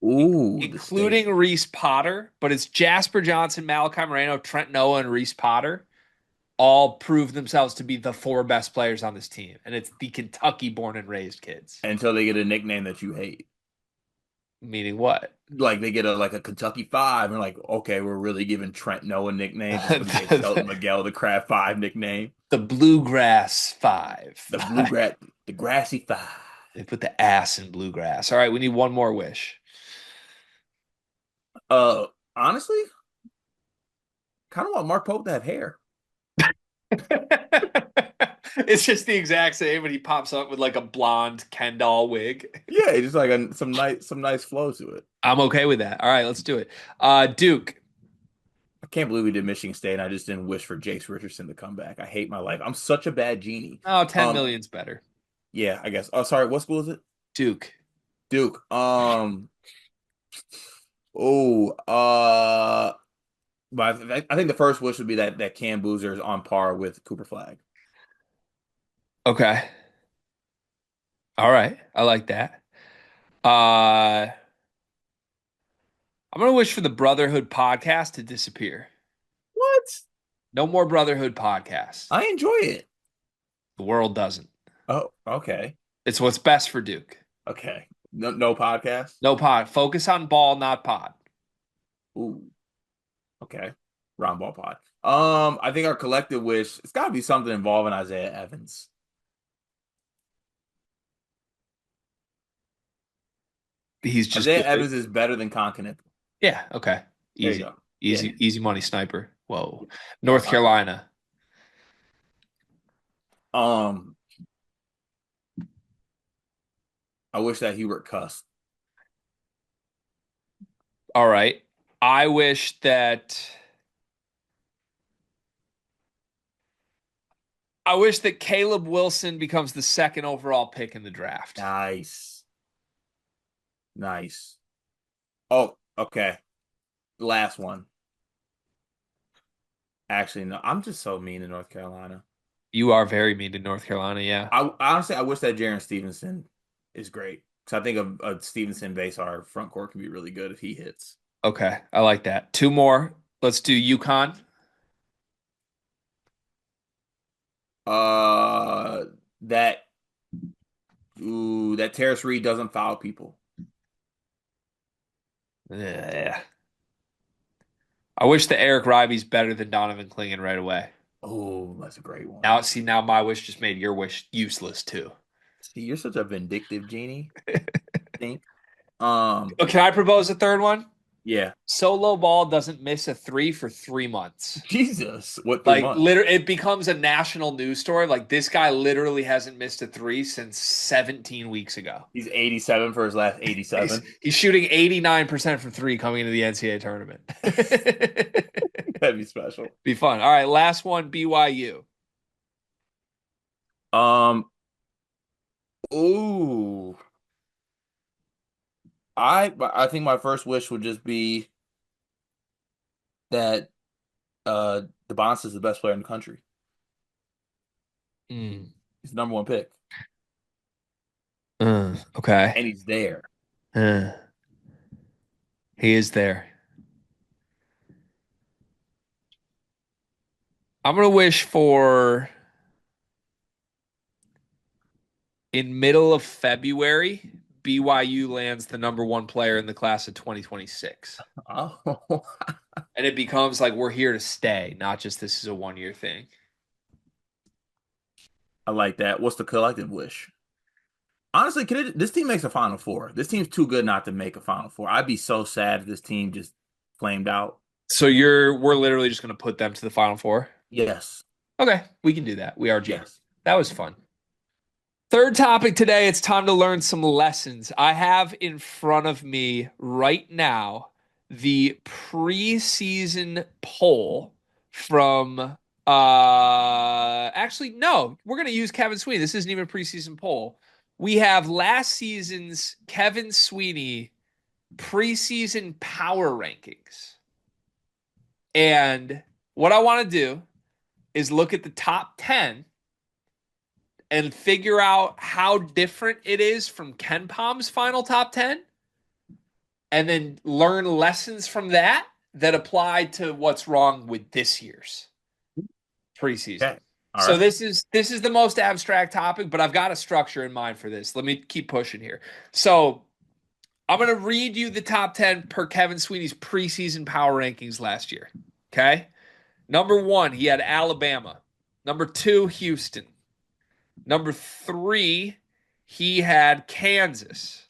Ooh, the including state. Reese Potter, but it's Jasper Johnson, Malachi Moreno, Trent Noah, and Reese Potter all prove themselves to be the four best players on this team. And it's the Kentucky born and raised kids. Until they get a nickname that you hate. Meaning what? Like they get a Kentucky Five, and like, okay, we're really giving Trent Noah nickname just because he gave Shelton the, Miguel the Crab Five nickname. the Bluegrass Five. The bluegrass, the grassy five. They put the ass in bluegrass. All right, we need one more wish. Honestly, kind of want Mark Pope to have hair. It's just the exact same, and he pops up with like a blonde Ken doll wig. Yeah, just like some nice flow to it. I'm okay with that. All right, let's do it. Duke. I can't believe we did Michigan State, and I just didn't wish for Jace Richardson to come back. I hate my life. I'm such a bad genie. Oh, 10 million's better. Yeah, I guess. Oh, sorry. What school is it? Duke. Duke. Oh, but I think the first wish would be that Cam Boozer is on par with Cooper Flag. Okay. All right. I like that. Uh I'm gonna wish for the Brotherhood podcast to disappear. What? No more Brotherhood podcasts. I enjoy it. The world doesn't. Oh, okay. It's what's best for Duke. Okay. No podcast. No pod. Focus on ball, not pod. Ooh. Okay. Round ball pod. I think our collective wish, it's gotta be something involving Isaiah Evans. He's just Isaiah good. Evans is better than Continental. Yeah, okay. There you Easy. go. Easy, Yeah. easy money sniper. Whoa. North Carolina. Um, I wish that Hubert cussed. All right. I wish that Caleb Wilson becomes the second overall pick in the draft. Nice. Nice. Oh, okay. Last one. Actually, no, I'm just so mean to North Carolina. You are very mean to North Carolina, yeah. I honestly I wish that Jaron Stevenson is great. Because I think a Stevenson base our front court can be really good if he hits. Okay, I like that. Two more. Let's do UConn. Uh that that Terrace Reed doesn't foul people. Yeah. I wish the Eric Ribery's better than Donovan Clingan right away. Oh, that's a great one. Now my wish just made your wish useless too. See, you're such a vindictive genie. I think. Oh, can I propose a third one? Yeah. Solo Ball doesn't miss a three for 3 months. Jesus, what 3 months? Literally, it becomes a national news story. Like this guy literally hasn't missed a three since 17 weeks ago. He's 87 for his last 87. He's shooting 89% from three coming into the NCAA tournament. That'd be special. Be fun. All right, last one, BYU. Um, ooh. I think my first wish would just be that DeBonce is the best player in the country. Mm. He's the number one pick. Okay. And he's there. He is there. I'm gonna wish for in middle of February, BYU lands the number one player in the class of 2026. Oh, And it becomes like we're here to stay, not just this is a 1 year thing. I like that. What's the collective wish? Honestly, this team makes a Final Four. This team's too good not to make a Final Four. I'd be so sad if this team just flamed out. So we're literally just going to put them to the Final Four. Yes, Okay, we can do that. We are generous. yes. That was fun. Third topic today, it's time to learn some lessons. I have in front of me right now the preseason poll from actually no, we're going to use Kevin Sweeney. This isn't even a preseason poll. We have last season's Kevin Sweeney preseason power rankings. And what I want to do is look at the top 10 and figure out how different it is from Ken Palm's final top 10 and then learn lessons from that apply to what's wrong with this year's preseason. Okay. All So right. this is the most abstract topic, but I've got a structure in mind for this. Let me keep pushing here. So I'm going to read you the top 10 per Kevin Sweeney's preseason power rankings last year. Okay? Number 1, he had Alabama. Number 2, Houston. Number 3, he had Kansas.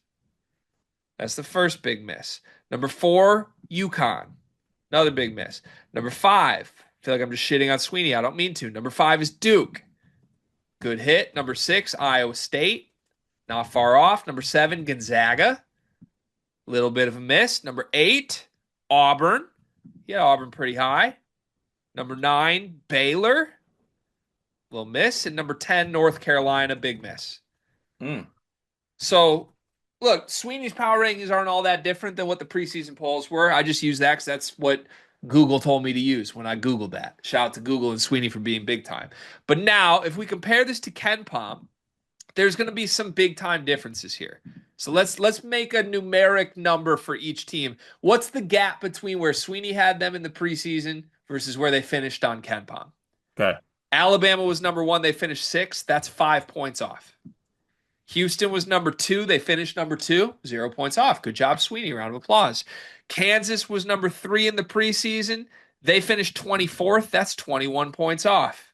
That's the first big miss. Number 4, UConn. Another big miss. Number 5, I feel like I'm just shitting on Sweeney. I don't mean to. Number 5 is Duke. Good hit. Number 6, Iowa State. Not far off. Number 7, Gonzaga. Little bit of a miss. Number 8, Auburn. Yeah, Auburn pretty high. Number 9, Baylor. Little miss. And number 10, North Carolina. Big miss. Mm. So, look, Sweeney's power rankings aren't all that different than what the preseason polls were. I just use that because that's what Google told me to use when I Googled that. Shout out to Google and Sweeney for being big time. But now, if we compare this to Ken Palm, there's going to be some big time differences here. So let's make a numeric number for each team. What's the gap between where Sweeney had them in the preseason versus where they finished on Ken Palm? Okay. Alabama was number 1. They finished 6th. That's 5 points off. Houston was number 2. They finished number 2. 0 points off. Good job, Sweeney. Round of applause. Kansas was number 3 in the preseason. They finished 24th. That's 21 points off.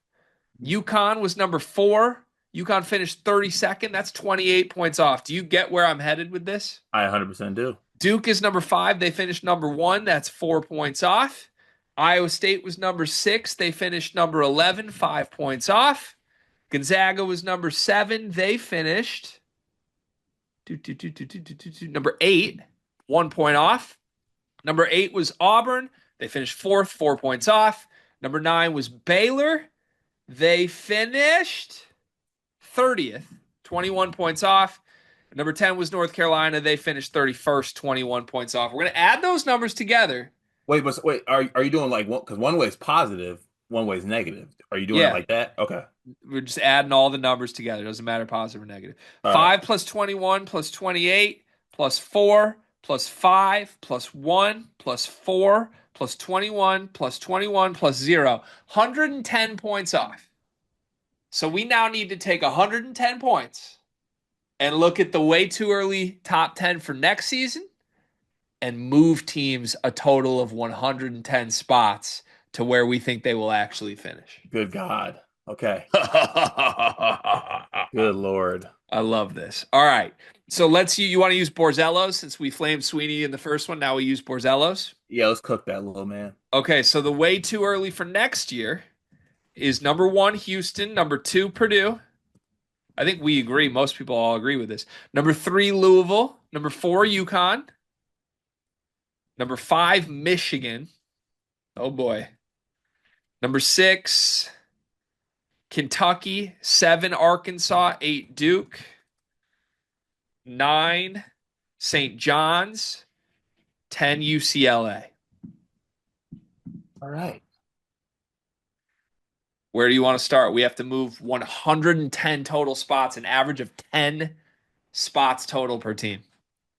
UConn was number 4. UConn finished 32nd. That's 28 points off. Do you get where I'm headed with this? I 100% do. Duke is number 5. They finished number 1. That's 4 points off. Iowa State was number 6. They finished number 11. 5 points off. Gonzaga was number 7. They finished number 8. 1 point off. Number 8 was Auburn. They finished 4th. 4 points off. Number 9 was Baylor. They finished 30th, 21 points off. Number 10 was North Carolina. They finished 31st, 21 points off. We're going to add those numbers together. Wait, are you doing like one? Because one way is positive, one way is negative. Are you doing it Yeah. like that? Okay. We're just adding all the numbers together. Doesn't matter positive or negative. All 5 right. plus 21 plus 28 plus 4 plus 5 plus 1 plus 4 plus 21 plus 21 plus 0. 110 points off. So we now need to take 110 points and look at the way too early top 10 for next season and move teams a total of 110 spots to where we think they will actually finish. Good God. Okay. I Good Lord. love this. All right. So you want to use Borzellos since we flamed Sweeney in the first one. Now we use Borzellos. Yeah, let's cook that little man. Okay. So the way too early for next year is number 1, Houston. Number 2, Purdue. I think we agree. Most people all agree with this. Number 3, Louisville. Number 4, UConn. Number 5, Michigan. Oh boy. Number 6, Kentucky. 7, Arkansas. 8, Duke. 9, St. John's. 10, UCLA. All right. Where do you want to start? We have to move 110 total spots, an average of 10 spots total per team.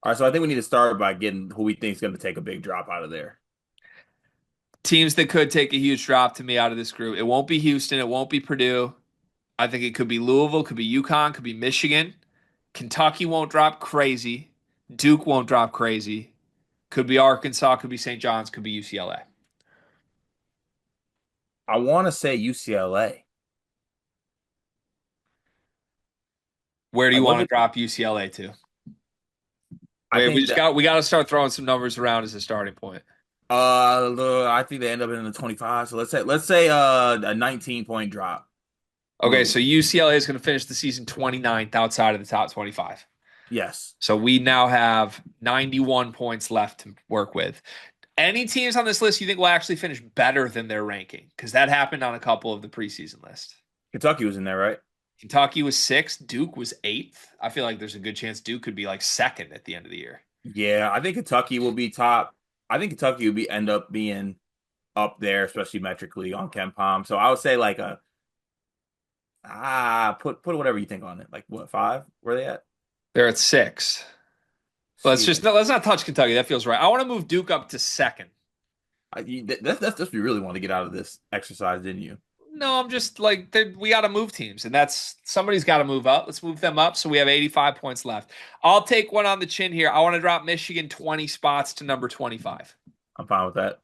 All right. So I think we need to start by getting who we think is going to take a big drop out of there. Teams that could take a huge drop to me out of this group. It won't be Houston. It won't be Purdue. I think it could be Louisville, could be UConn, could be Michigan. Kentucky won't drop crazy. Duke won't drop crazy. Could be Arkansas, could be St. John's, could be UCLA. I want to say UCLA. Where do I you look want to at. drop UCLA to? I Wait, think that. we got to start throwing some numbers around as a starting point. I think they end up in the 25. So let's say a 19-point drop. Okay, Ooh, so UCLA is going to finish the season 29th outside of the top 25. yes. So we now have 91 points left to work with. Any teams on this list you think will actually finish better than their ranking? Because that happened on a couple of the preseason lists. Kentucky was in there, right? Kentucky was sixth, Duke was eighth. I feel like there's a good chance Duke could be like second at the end of the year. Yeah, I think Kentucky will be top. I think Kentucky will be end up being up there, especially metrically on Ken Palm. So I would say like a put whatever you think on it. Like what, five? Where are they at? They're at six. Shit. Let's not touch Kentucky. That feels right. I want to move Duke up to second. That's what you really want to get out of this exercise, didn't you? No, I'm just like we got to move teams, and that's somebody's got to move up. Let's move them up. So we have 85 points left. I'll take one on the chin here. I want to drop Michigan 20 spots to number 25. I'm fine with that.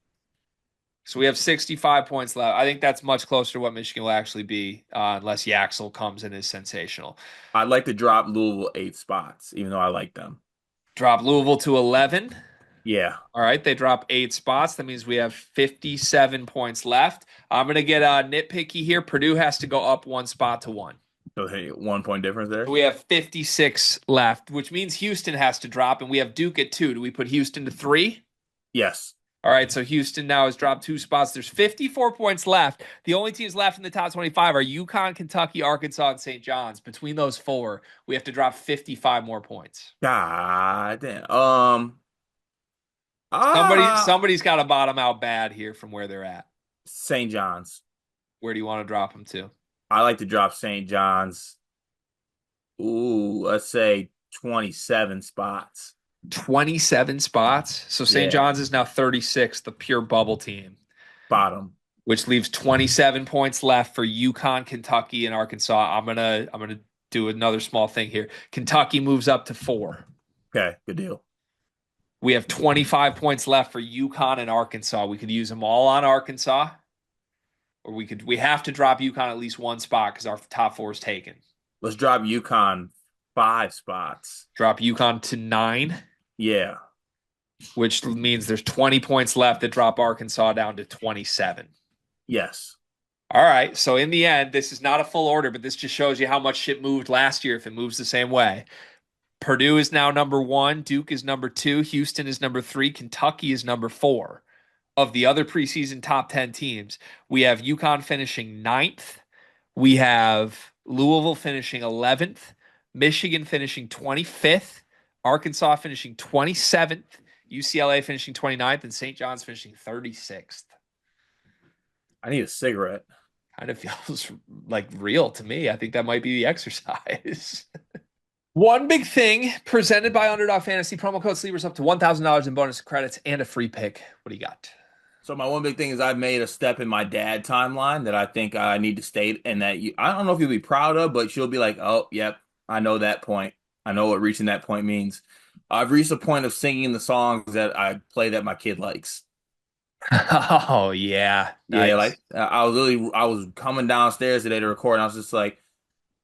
So we have 65 points left. I think that's much closer to what Michigan will actually be, unless Yaxel comes in as sensational. I'd like to drop Louisville 8 spots, even though I like them. Drop Louisville to 11. Yeah. All right, they drop 8 spots. That means we have 57 points left. I'm going to get nitpicky here. Purdue has to go up 1 spot to 1. So hey, 1 point difference there. We have 56 left, which means Houston has to drop, and we have Duke at 2. Do we put Houston to 3? Yes. All right, so Houston now has dropped 2 spots. There's 54 points left. The only teams left in the top 25 are UConn, Kentucky, Arkansas, and St. John's. Between those four, we have to drop 55 more points. God damn. Somebody's got to bottom out bad here from where they're at. St. John's. Where do you want to drop them to? I like to drop St. John's. Ooh, let's say 27 spots. 27 spots. So St. Yeah, John's is now 36, the pure bubble team, bottom. which leaves 27 points left for UConn, Kentucky, and Arkansas. I'm gonna do another small thing here. Kentucky moves up to 4. Okay, good deal. We have 25 points left for UConn and Arkansas. We could use them all on Arkansas, or we have to drop UConn at least 1 spot because our top 4 is taken. Let's drop UConn 5 spots. Drop UConn to 9, Yeah. which means there's 20 points left that drop Arkansas down to 27. Yes. All right. So in the end, this is not a full order, but this just shows you how much shit moved last year if it moves the same way. Purdue is now number 1. Duke is number 2. Houston is number 3. Kentucky is number 4. Of the other preseason top 10 teams, we have UConn finishing 9th. We have Louisville finishing 11th. Michigan finishing 25th. Arkansas finishing 27th. UCLA finishing 29th. And St. John's finishing 36th. I need a cigarette. Kind of feels like real to me. I think that might be the exercise. One big thing presented by Underdog Fantasy. Promo code Sleepers up to $1,000 in bonus credits and a free pick. What do you got? So my one big thing is I've made a step in my dad timeline that I think I need to state, and that I don't know if you'll be proud of, but you'll be like, oh, yep, I know that point. I know what reaching that point means. I've reached a point of singing the songs that I play that my kid likes. Oh, yeah. Yeah, Nice. like I was coming downstairs today to record, and I was just like,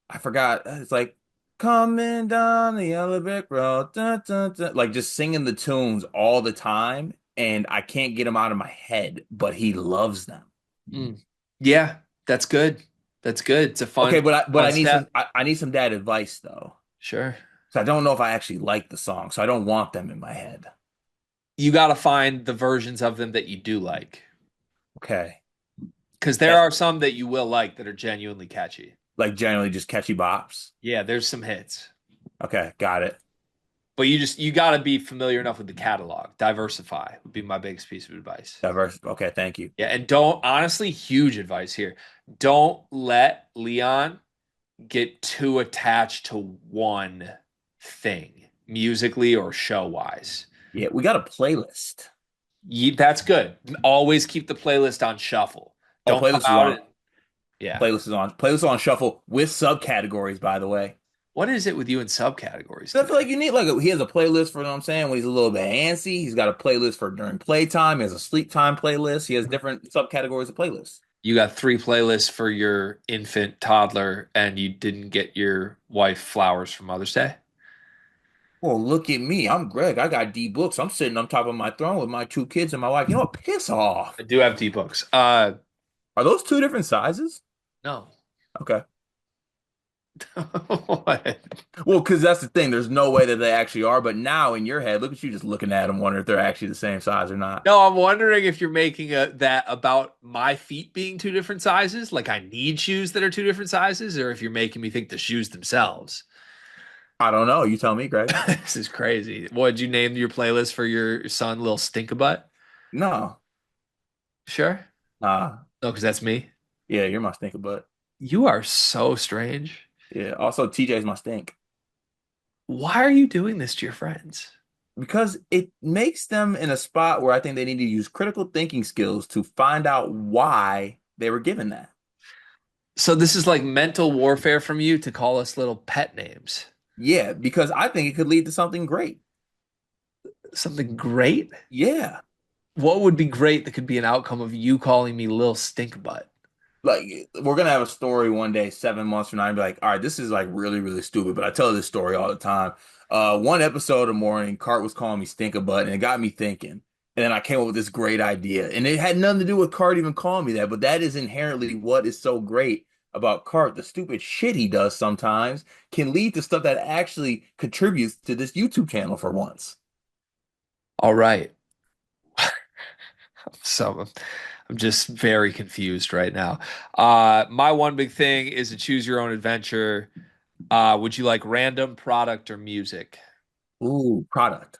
I forgot. It's like coming down the yellow brick road, dun, dun, dun, like just singing the tunes all the time, and I can't get them out of my head. But he loves them. Mm. Yeah, that's good. That's good. It's a fun, Okay, but fun I need step. I need some dad advice though. Sure. So I don't know if I actually like the song, so I don't want them in my head. You got to find the versions of them that you do like. Okay, Because there are some that you will like that are genuinely catchy. like generally just catchy bops. Yeah, there's some hits. Okay, got it. But you got to be familiar enough with the catalog. Diversify would be my biggest piece of advice. Diverse. Okay, thank you. Yeah, and don't honestly, huge advice here. Don't let Leon get too attached to one thing, musically or show wise. Yeah, we got a playlist. That's good. Always keep the playlist on shuffle. Oh, Don't come playlist is out on. and yeah. Playlist is on shuffle with subcategories, by the way. What is it with you in subcategories I feel like today? you need he has a playlist for, you know what I'm saying, when he's a little bit antsy. He's got a playlist for during playtime. He has a sleep time playlist. He has different subcategories of playlists. You got three playlists for your infant toddler, and you didn't get your wife flowers for Mother's Day? Well, look at me. I'm Greg. I got D books. I'm sitting on top of my throne with my two kids and my wife. You know what? Piss off. I do have D-books. Are those two different sizes? No. Okay. What? Well, because that's the thing. There's no way that they actually are. But now in your head, look at you just looking at them, wondering if they're actually the same size or not. No, I'm wondering if you're making that about my feet being two different sizes, like I need shoes that are two different sizes, or if you're making me think the shoes themselves. I don't know. You tell me, Greg. This is crazy. What did you name your playlist for your son, Little Stinkabutt? No. Sure. Uh, No, because that's me. yeah, you're my stinker butt. You are so strange. Yeah. Also, TJ's my stink. Why are you doing this to your friends? Because it makes them in a spot where I think they need to use critical thinking skills to find out why they were given that. So this is like mental warfare from you to call us little pet names. Yeah, because I think it could lead to something great. Something great? Yeah. What would be great that could be an outcome of you calling me Lil Stinkbutt? Like we're gonna have a story one day, 7 months from now, and be like, all right, this is like really, really stupid. But I tell this story all the time. One episode of the morning, Cart was calling me Stinkabutt, and it got me thinking. And then I came up with this great idea. And it had nothing to do with Cart even calling me that, but that is inherently what is so great about Cart. The stupid shit he does sometimes can lead to stuff that actually contributes to this YouTube channel for once. All right. So I'm just very confused right now. My one big thing is to choose your own adventure. Would you like random product or music? Ooh, product.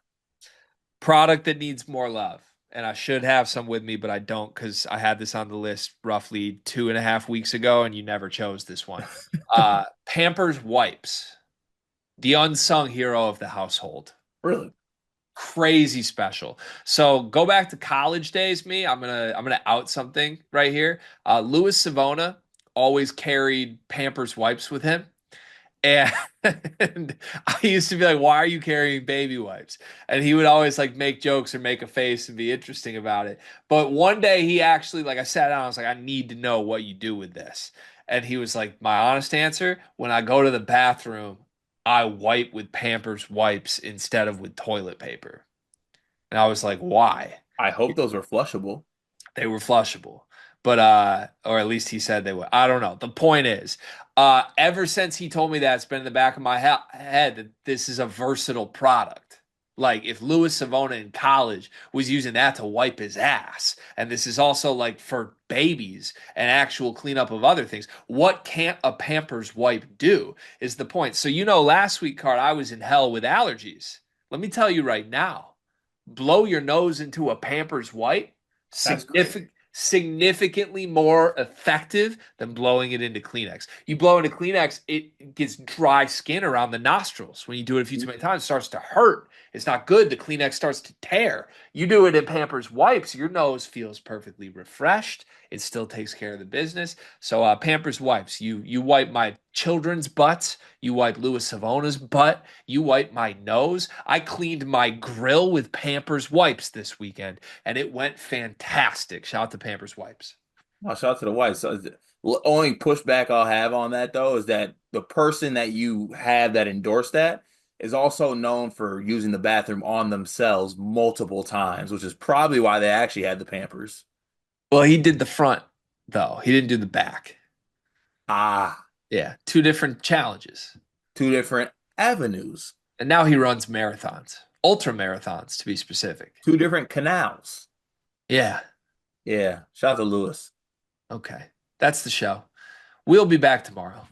Product that needs more love. And I should have some with me, but I don't because I had this on the list roughly 2.5 weeks ago, and you never chose this one. Pampers wipes, the unsung hero of the household. Really? Crazy special. So go back to college days, me. I'm gonna out something right here. Louis Savona always carried Pampers wipes with him. And I used to be like, why are you carrying baby wipes? And he would always like make jokes or make a face and be interesting about it. But one day he actually, like, I sat down, I was like, I need to know what you do with this. And he was like, my honest answer, when I go to the bathroom, I wipe with Pampers wipes instead of with toilet paper. And I was like, why? I hope those are flushable. They were flushable. But or at least he said they were. I don't know. The point is, ever since he told me that, it's been in the back of my head that this is a versatile product. Like if Louis Savona in college was using that to wipe his ass, and this is also like for babies and actual cleanup of other things, what can't a Pampers wipe do is the point. So last week, Card, I was in hell with allergies. Let me tell you right now, blow your nose into a Pampers wipe, That's great. significantly more effective than blowing it into Kleenex. You blow into Kleenex, it gets dry skin around the nostrils. When you do it a few too many times, it starts to hurt. It's not good. The Kleenex starts to tear. You do it in Pampers wipes, your nose feels perfectly refreshed. It still takes care of the business. So Pampers wipes, you wipe my children's butts, you wipe Louis Savona's butt, you wipe my nose. I cleaned my grill with Pampers wipes this weekend, and it went fantastic. Shout out to Pampers wipes. Oh, shout out to the wife. So the only pushback I'll have on that though is that the person that you have that endorsed that is also known for using the bathroom on themselves multiple times, which is probably why they actually had the Pampers. Well, he did the front though. He didn't do the back. Ah, Yeah, two different challenges. two different avenues, And now he runs marathons, ultra marathons to be specific. two different canals. Yeah. Yeah, shout out to Lewis. Okay. That's the show. We'll be back tomorrow.